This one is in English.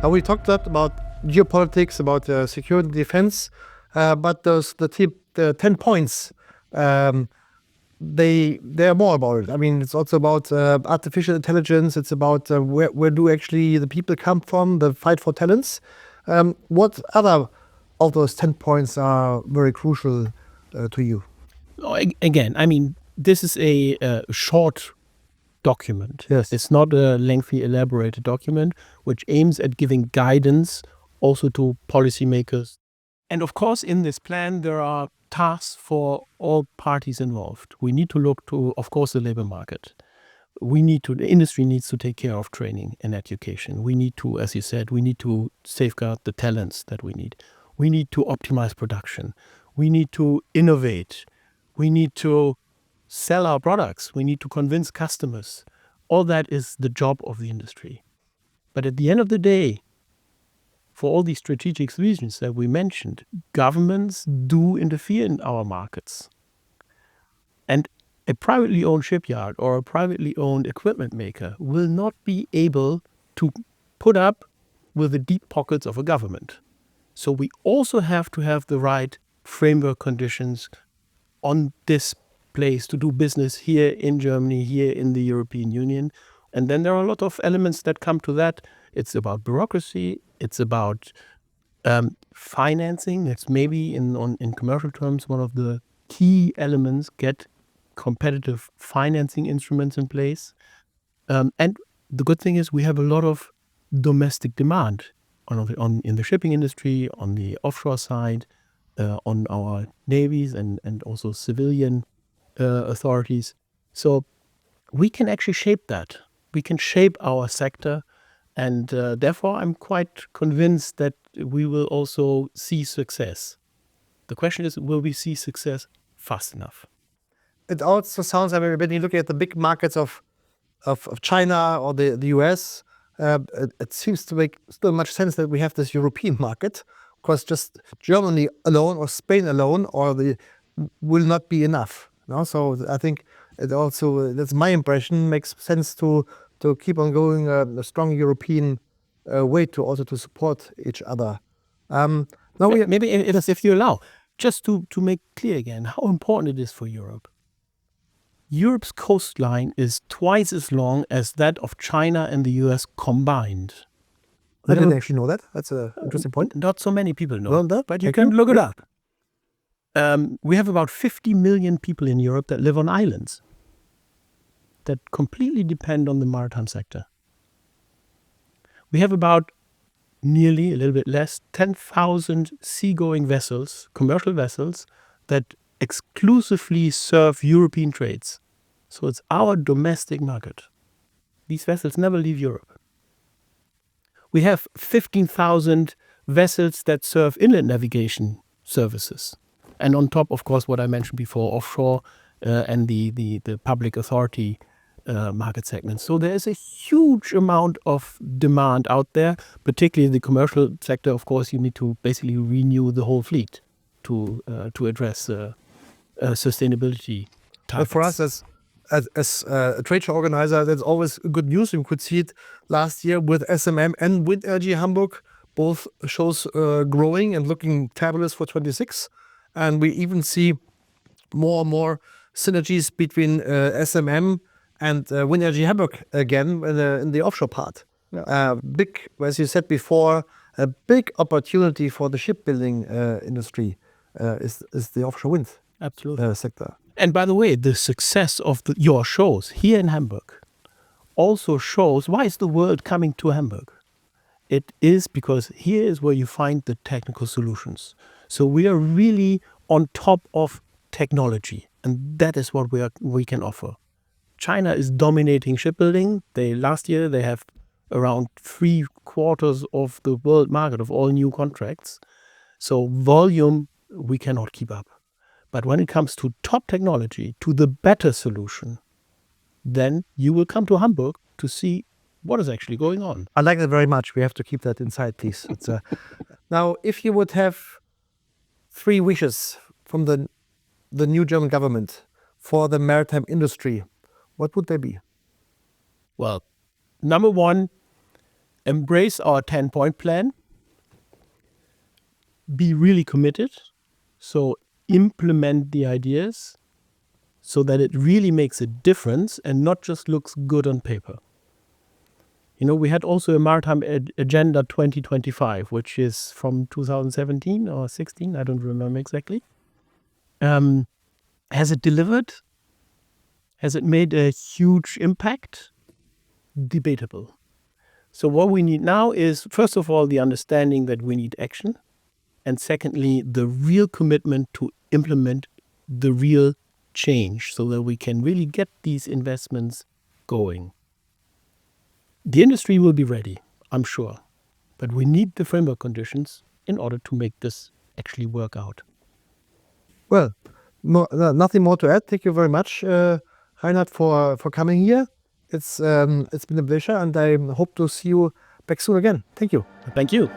Now we talked a lot about geopolitics, about security and defense, but the 10 points, they are more about it. I mean, it's also about artificial intelligence. It's about where do actually the people come from, the fight for talents. What other of those 10 points are very crucial to you? Again, I mean, this is a short document. Yes. It's not a lengthy, elaborated document, which aims at giving guidance also to policymakers. And of course, in this plan, there are tasks for all parties involved. We need to look to, of course, the labor market. The industry needs to take care of training and education. We need to, as you said, we need to safeguard the talents that we need. We need to optimize production. We need to innovate. We need to sell our products. We need to convince customers. All that is the job of the industry. But at the end of the day, for all these strategic reasons that we mentioned, governments do interfere in our markets. And a privately owned shipyard or a privately owned equipment maker will not be able to put up with the deep pockets of a government. So we also have to have the right framework conditions on this place to do business here in Germany, here in the European Union. And then there are a lot of elements that come to that. It's about bureaucracy. It's about financing. It's maybe in commercial terms one of the key elements. Get competitive financing instruments in place. And the good thing is we have a lot of domestic demand in the shipping industry, on the offshore side, on our navies and also civilian authorities. So we can actually shape that. We can shape our sector. And therefore, I'm quite convinced that we will also see success. The question is, will we see success fast enough? It also sounds like when you look at the big markets of China or the US, it seems to make still much sense that we have this European market, because just Germany alone or Spain alone will not be enough. No? So I think it also, that's my impression, makes sense to keep on going a strong European way to support each other. Maybe if you allow, just to make clear again how important it is for Europe. Europe's coastline is twice as long as that of China and the US combined. I didn't actually know that. That's an interesting point. Not so many people know that, but you can look it up. We have about 50 million people in Europe that live on islands that completely depend on the maritime sector. We have about nearly, a little bit less, 10,000 seagoing vessels, commercial vessels, that exclusively serve European trades. So it's our domestic market. These vessels never leave Europe. We have 15,000 vessels that serve inland navigation services. And on top, of course, what I mentioned before, offshore and the public authority market segment. So there is a huge amount of demand out there, particularly the commercial sector. Of course, you need to basically renew the whole fleet to address sustainability targets. But for us as a trade show organizer, that's always good news. You could see it last year with SMM and Wind Energy Hamburg, both shows growing and looking fabulous for 26. And we even see more and more synergies between SMM and Wind Energy Hamburg again in the offshore part. Yeah. Big, as you said before, a big opportunity for the shipbuilding industry is the offshore wind sector. And by the way, the success of your shows here in Hamburg also shows why is the world coming to Hamburg. It is because here is where you find the technical solutions. So we are really on top of technology, and that is what we can offer. China is dominating shipbuilding. Last year they have around 3/4 of the world market of all new contracts. So volume, we cannot keep up. But when it comes to top technology, to the better solution, then you will come to Hamburg to see what is actually going on. I like that very much. We have to keep that inside, please. Now, if you would have 3 wishes from the new German government for the maritime industry, what would they be? Well, number one, embrace our 10-point plan, be really committed, so implement the ideas so that it really makes a difference and not just looks good on paper. We had also a Maritime Agenda 2025, which is from 2017 or 16, I don't remember exactly. Has it delivered? Has it made a huge impact? Debatable. So what we need now is, first of all, the understanding that we need action. And secondly, the real commitment to implement the real change so that we can really get these investments going. The industry will be ready, I'm sure. But we need the framework conditions in order to make this actually work out. Well, nothing more to add. Thank you very much, Reinhard, for coming here. It's been a pleasure, and I hope to see you back soon again. Thank you. Thank you.